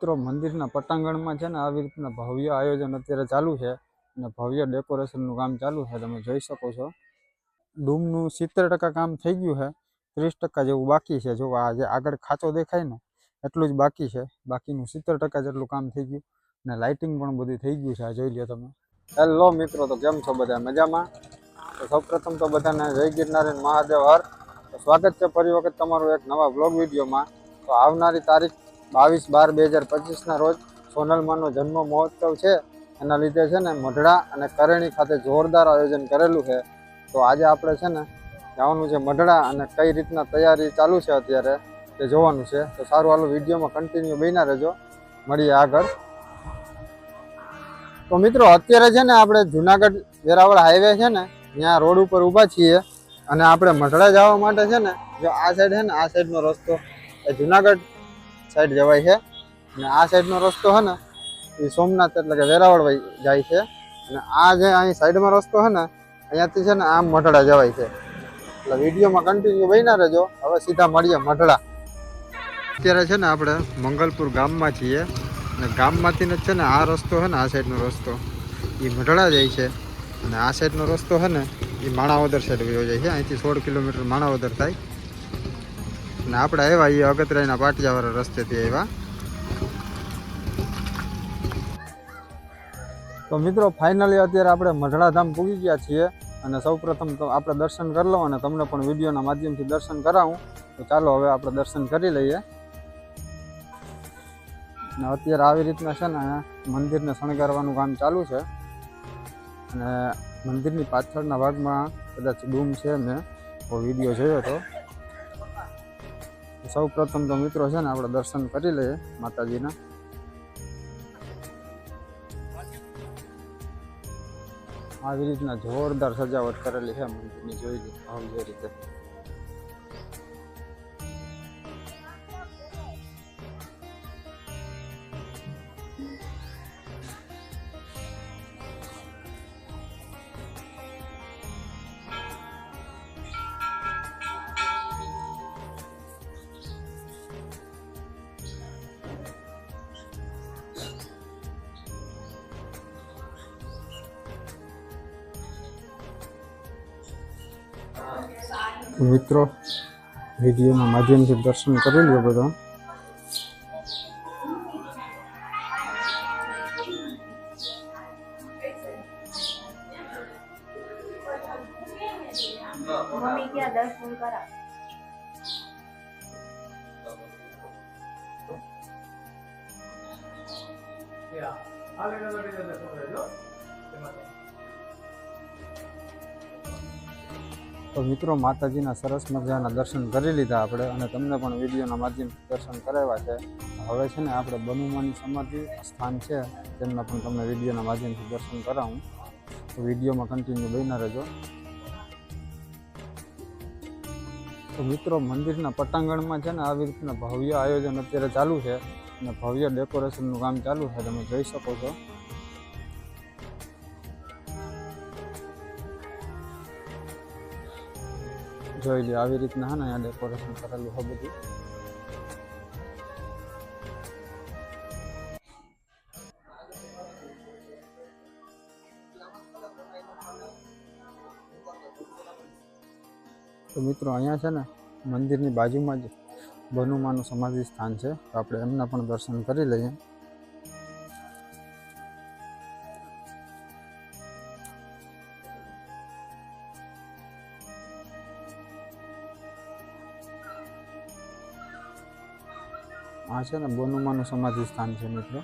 મિત્રો મંદિરના પટાંગણમાં છે ને આવી રીતના ભવ્ય આયોજન અત્યારે ચાલુ છે અને ભવ્ય ડેકોરેશનનું કામ ચાલુ છે. તમે જોઈ શકો છો ડૂમનું 70% કામ થઈ ગયું છે, 30% જેવું બાકી છે. જો આ જે આગળ ખાંચો દેખાય ને એટલું જ બાકી છે, બાકીનું 70% જેટલું કામ થઈ ગયું અને લાઇટિંગ પણ બધું થઈ ગયું છે. આ જોઈ લો તમે. હેલો મિત્રો, તો કેમ છો બધા? મજામાં? તો સૌપ્રથમ તો બધાને જય ગિરનારી મહાદેવ હર. તો સ્વાગત છે ફરી વખત તમારું એક નવા બ્લોગ વિડીયોમાં. તો આવનારી તારીખ 22/12/2025ના રોજ સોનલમાનો જન્મ મહોત્સવ છે. એના લીધે છે ને મઢડા અને કરેણી ખાતે જોરદાર આયોજન કરેલું છે. તો આજે આપણે છે ને જવાનું છે મઢડા અને કઈ રીતના તૈયારી ચાલુ છે અત્યારે તે જોવાનું છે. તો સારું, હાલો વિડીયોમાં કન્ટિન્યુ બન્યા રહેજો, મળીએ આગળ. તો મિત્રો અત્યારે છે ને આપણે જુનાગઢ વેરાવળ હાઈવે છે ને ત્યાં રોડ ઉપર ઊભા છીએ અને આપણે મઢડા જવા માટે છે ને જો આ સાઈડ છે ને આ સાઈડનો રસ્તો એ જુનાગઢ સાઈડ જવાય છે અને આ સાઈડનો રસ્તો છે ને એ સોમનાથ એટલે કે વેરાવળ જાય છે અને આ જે અહીં સાઈડમાં રસ્તો છે ને અહીંયાથી છે ને આમ મઢડા જવાય છે. એટલે વિડીયોમાં કન્ટિન્યુ બન્યા રહેજો. હવે સીધા મળીએ મઢડા. અત્યારે છે ને આપણે મંગલપુર ગામમાં છીએ અને ગામમાંથી જ છે ને આ રસ્તો છે ને આ સાઈડનો રસ્તો એ મઢડા જાય છે અને આ સાઈડનો રસ્તો છે ને એ માણાવદર સાઈડ વયો જાય છે. અહીંથી 16 કિલોમીટર માણાવદર થાય અને આપણે આવ્યા એ અગતરાયના પાટિયાવાળા રસ્તેથી આવ્યા. તો મિત્રો ફાઇનલી અત્યારે આપણે મઢડા ધામ પૂગી ગયા છીએ અને સૌપ્રથમ તો આપણે દર્શન કરી લો અને તમને પણ વિડીયોના માધ્યમથી દર્શન કરાવું. તો ચાલો હવે આપણે દર્શન કરી લઈએ. અને અત્યારે આવી રીતના છે ને મંદિરને શણગારવાનું કામ ચાલુ છે અને મંદિરની પાછળના ભાગમાં કદાચ ડૂમ છે, મેં વિડીયો જોયો હતો. સૌ પ્રથમ તો મિત્રો છે ને આપણે દર્શન કરી લઈએ માતાજીના. આવી રીતના જોરદાર સજાવટ કરેલી છે મંદિરની, જોઈ લો ભવ્ય રીતે. મિત્રો વિડીયોના માધ્યમથી દર્શન કરી લ્યો બધા. તો મિત્રો માતાજીના સરસ મજાના દર્શન કરી લીધા આપણે અને તમને પણ વિડીયોના માધ્યમથી દર્શન કરાવ્યા છે. હવે છે ને આપણે બનુમાની સમાધિ સ્થાન છે તેમના પણ તમને વિડીયોના માધ્યમથી દર્શન કરાવું. તો વિડીયોમાં કન્ટિન્યુ બન્યા રહેજો. તો મિત્રો મંદિરના પટાંગણમાં છે ને આવી રીતના ભવ્ય આયોજન અત્યારે ચાલુ છે અને ભવ્ય ડેકોરેશનનું કામ ચાલુ છે. તમે જોઈ શકો છો. જોઈ લો આવી રીતના હા ને અહીંયા ડેકોરેશન કરેલું છે બધું. તો મિત્રો અહીંયા છે ને મંદિરની બાજુમાં જ બનુમાનું સમાધિ સ્થાન છે, તો આપણે એમના પણ દર્શન કરી લઈએ. આ છે ને બનુમાનું સમાધિ સ્થાન છે મિત્રો.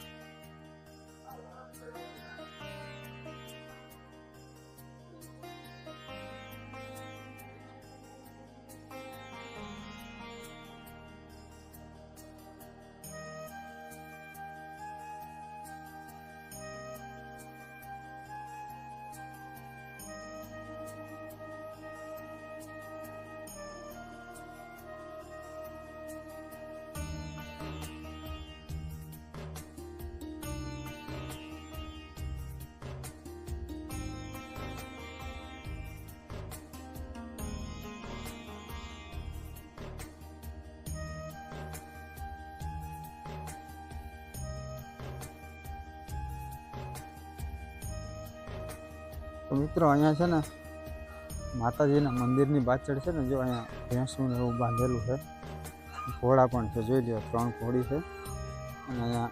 તો મિત્રો અહીંયા છે ને માતાજીના મંદિરની પાછળ છે ને જો અહીંયા ભેંસું ને એવું બાંધેલું છે, ઘોડા પણ છે, જોઈ લો 3 ઘોડી છે અને અહીંયા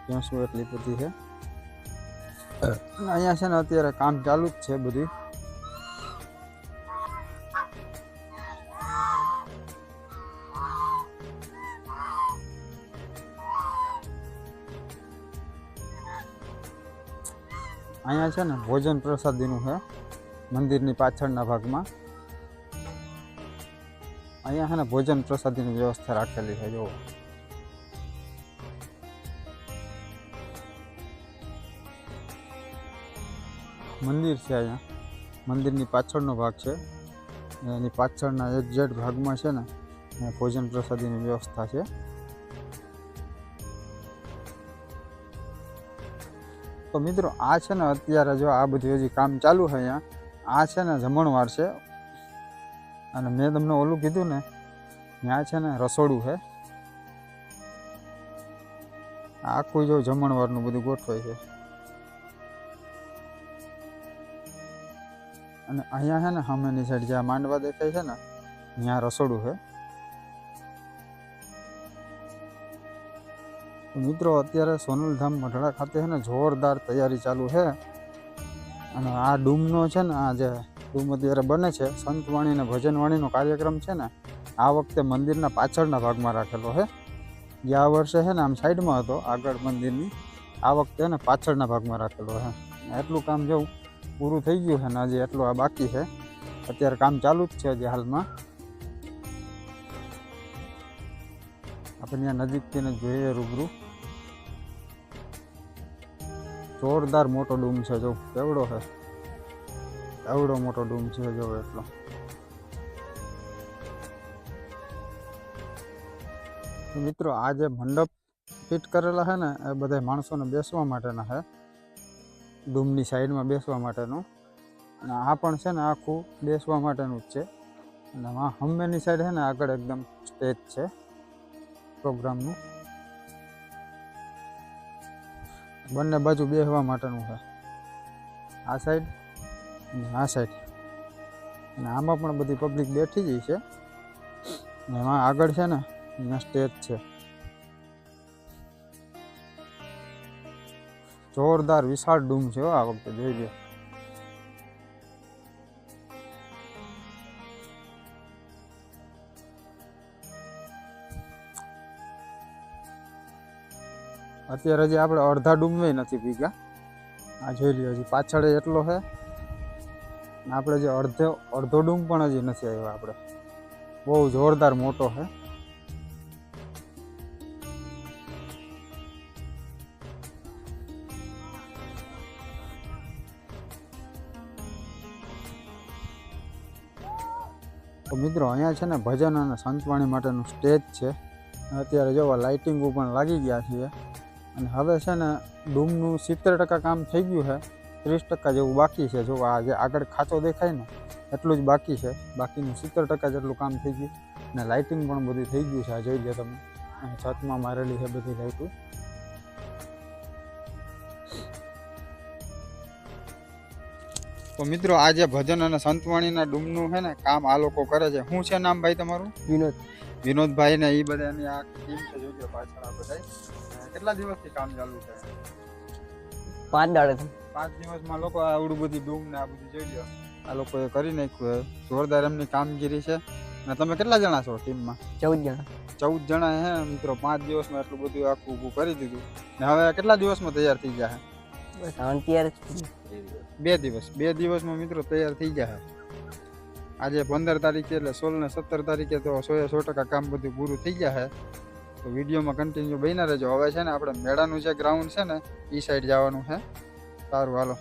ભેંસું એટલી બધી છે. અને અહીંયા છે ને અત્યારે કામ ચાલુ જ છે બધું. અહીંયા છે ને ભોજન પ્રસાદીનું છે મંદિરની પાછળના ભાગમાં. અહીંયા છે ને ભોજન પ્રસાદીની વ્યવસ્થા રાખેલી છે. જો મંદિર છે, અહીંયા મંદિરની પાછળનો ભાગ છે, એની પાછળના એક્ઝેક્ટ ભાગમાં છે ને ભોજન પ્રસાદીની વ્યવસ્થા છે. તો મિત્રો આ છે ને અત્યારે જો આ બધું હજી કામ ચાલુ છે અહીંયા. આ છે ને જમણવાર છે અને મેં તમને ઓલું કીધું ને ત્યાં છે ને રસોડું છે. આખું જો જમણવારનું બધું ગોઠવાય છે. અને અહીંયા છે ને સામેની સાઈડ જ્યાં માંડવા દેખાય છે ને ત્યાં રસોડું છે. મિત્રો અત્યારે સોનલધામ મઢડા ખાતે છે ને જોરદાર તૈયારી ચાલુ છે. અને આ ડૂમનો છે ને આ જે ડૂમ અત્યારે બને છે સંતવાણી અને ભજનવાણીનો કાર્યક્રમ છે ને આ વખતે મંદિરના પાછળના ભાગમાં રાખેલો છે. ગયા વર્ષે છે ને આમ સાઈડમાં હતો આગળ મંદિરની, આ વખતે ને પાછળના ભાગમાં રાખેલો છે. એટલું કામ જેવું પૂરું થઈ ગયું છે ને હજી એટલું આ બાકી છે. અત્યારે કામ ચાલુ જ છે હજી હાલમાં. આપણે ત્યાં નજીકથી જોઈએ રૂબરૂ. જોરદાર મોટો ડૂમ છે, જો કેવડો છે, એવડો મોટો ડૂમ છે જો એટલો. મિત્રો આ જે મંડપ ફિટ કરેલા છે ને એ બધા માણસોને બેસવા માટેના છે, ડૂમની સાઈડમાં બેસવા માટેનું. અને આ પણ છે ને આખું બેસવા માટેનું જ છે. અને આ હંમેની સાઈડ છે ને આગળ એકદમ સ્ટેજ છે પ્રોગ્રામનું. બંને બાજુ બેસવા માટેનું છે, આ સાઈડ અને આ સાઈડ. અને આમાં પણ બધી પબ્લિક બેઠી જ છે. અને એમાં આગળ છે ને અહીંયા સ્ટેજ છે. જોરદાર વિશાળ ડૂમ છે આ વખતે, જોઈ લો. અત્યારે હજી આપણે અડધા ડૂમમાં નથી ભીગા. આ જોઈ લ્યો હજી પાછળ એટલો છે. આપણે જે અડધો ડૂમ પણ હજી નથી આવ્યો આપણે. બહુ જોરદાર મોટો છે. તો મિત્રો અહીંયા છે ને ભજન અને સંતવાણી માટેનું સ્ટેજ છે. અત્યારે જોવા લાઇટિંગો પણ લાગી ગયા છે. અને હવે છે ને ડૂમનું 70% કામ થઈ ગયું છે, 30% જેવું બાકી છે. જો આ જે આગળ ખાંચો દેખાય ને એટલું જ બાકી છે, બાકીનું 70% જેટલું કામ થઈ ગયું. અને લાઇટિંગ પણ બધું થઈ ગયું છે. આ જોઈ લો તમે, અહીં છતમાં મારેલી છે બધી લાઇટો. તો મિત્રો આ જે ભજન અને સંતવાણીના ડૂમનું છે ને કામ આ લોકો કરે છે. શું છે નામ ભાઈ તમારું? વિનોદભાઈ ને એ બધાની આ ટીમ છે. જોજો પાછળ આ બધા કેટલા દિવસથી કામ ચાલુ છે? 5 દાડાથી. 5 દિવસમાં લોકો આવડું બધી ડૂમ ને આ બધું જોઈ લો આ લોકોએ કરી નાખ્યું. જોરદાર એમની કામગીરી છે. અને તમે કેટલા જણા છો ટીમમાં? 14 જણા. 14 જણા હે મિત્રો. 5 દિવસમાં એટલું બધું આખું ઊભું કરી દીધું. ને હવે કેટલા દિવસમાં તૈયાર થઈ જાય? બસ તૈયાર 2 દિવસમાં મિત્રો તૈયાર થઈ જાય. આજે 15 તારીખે એટલે 16 ને 17 તારીખે તો 100% કામ બધું પૂરું થઈ જાય. તો વિડીયોમાં કન્ટિન્યુ બન્યા રહેજો. હવે છે ને આપણે મેળાનું જે ગ્રાઉન્ડ છે ને એ સાઈડ જવાનું છે. સારું હાલો.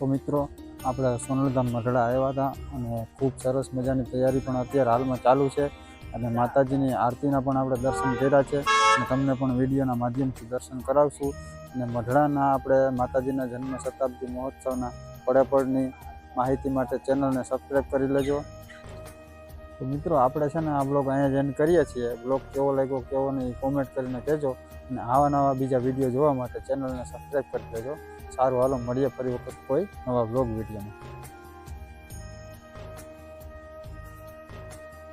તો મિત્રો આપણે સોનલધામ મઢડા આવ્યા હતા અને ખૂબ સરસ મજાની તૈયારી પણ અત્યારે હાલમાં ચાલુ છે અને માતાજીની આરતીના પણ આપણે દર્શન કર્યા છે અને તમને પણ વિડીયોના માધ્યમથી દર્શન કરાવશું અને મઢડાના આપણે માતાજીના જન્મ શતાબ્દી મહોત્સવના પડેપડની માહિતી માટે ચેનલને સબસ્ક્રાઈબ કરી લેજો. તો મિત્રો આપણે છે ને આ બ્લોગ અહીંયા જ એન્ડ કરીએ છીએ. બ્લોગ કેવો લાગ્યો કેવો નહીં કોમેન્ટ કરીને કહેજો અને આવા નવા બીજા વિડીયો જોવા માટે ચેનલને સબસ્ક્રાઈબ કરી લેજો. સારું, હાલો મળીએ ફરી વખત કોઈ નવા બ્લોગ વિડીયોમાં.